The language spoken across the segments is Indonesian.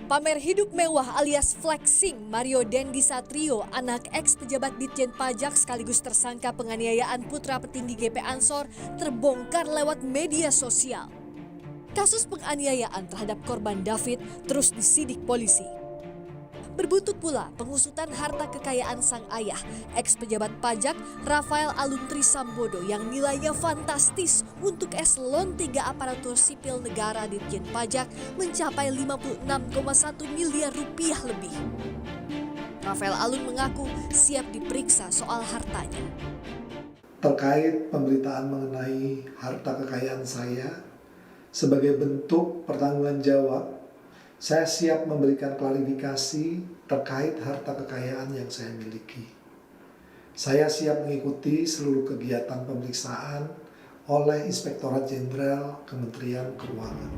Pamer hidup mewah alias flexing Mario Dendi Satrio, anak ex pejabat Ditjen Pajak sekaligus tersangka penganiayaan putra petinggi GP Ansor, terbongkar lewat media sosial. Kasus penganiayaan terhadap korban David terus disidik polisi. Berbuntut pula pengusutan harta kekayaan sang ayah, ex pejabat pajak Rafael Aluntri Sambodo yang nilainya fantastis untuk eselon 3 aparatur sipil negara Ditjen Pajak mencapai 56,1 miliar rupiah lebih. Rafael Alun mengaku siap diperiksa soal hartanya. Terkait pemberitaan mengenai harta kekayaan saya, sebagai bentuk pertanggunganjawab, saya siap memberikan klarifikasi terkait harta kekayaan yang saya miliki. Saya siap mengikuti seluruh kegiatan pemeriksaan oleh Inspektorat Jenderal Kementerian Keuangan.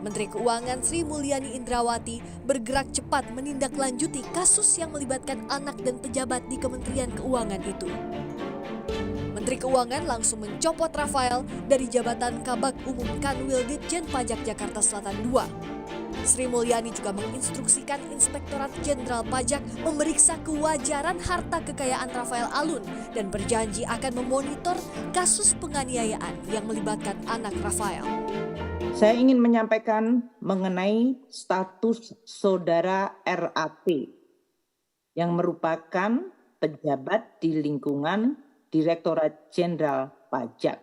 Menteri Keuangan Sri Mulyani Indrawati bergerak cepat menindaklanjuti kasus yang melibatkan anak dan pejabat di Kementerian Keuangan itu. Menteri Keuangan langsung mencopot Rafael dari jabatan Kabag Umum Kanwil Ditjen Pajak Jakarta Selatan II. Sri Mulyani juga menginstruksikan Inspektorat Jenderal Pajak memeriksa kewajaran harta kekayaan Rafael Alun dan berjanji akan memonitor kasus penganiayaan yang melibatkan anak Rafael. Saya ingin menyampaikan mengenai status saudara RAT yang merupakan pejabat di lingkungan Direktorat Jenderal Pajak.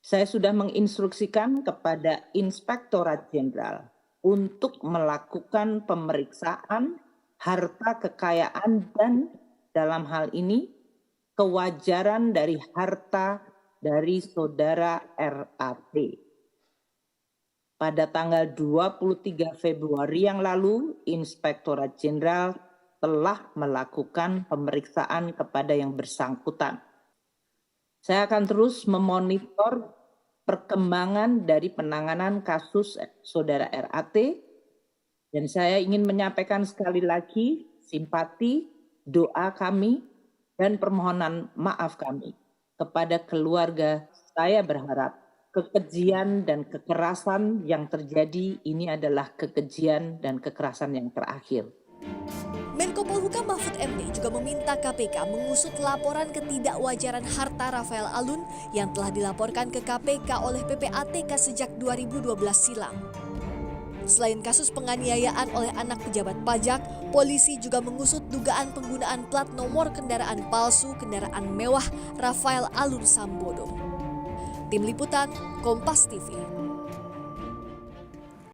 Saya sudah menginstruksikan kepada Inspektorat Jenderal untuk melakukan pemeriksaan harta kekayaan dan dalam hal ini kewajaran dari harta dari saudara RAT. Pada tanggal 23 Februari yang lalu, Inspektorat Jenderal telah melakukan pemeriksaan kepada yang bersangkutan. Saya akan terus memonitor perkembangan dari penanganan kasus saudara RAT dan saya ingin menyampaikan sekali lagi simpati, doa kami dan permohonan maaf kami kepada keluarga. Saya berharap kekejian dan kekerasan yang terjadi ini adalah kekejian dan kekerasan yang terakhir. Menko Polhukam Mahfud MD juga meminta KPK mengusut laporan ketidakwajaran harta Rafael Alun yang telah dilaporkan ke KPK oleh PPATK sejak 2012 silam. Selain kasus penganiayaan oleh anak pejabat pajak, polisi juga mengusut dugaan penggunaan plat nomor kendaraan palsu kendaraan mewah Rafael Alun Sambodo. Tim Liputan, Kompas TV.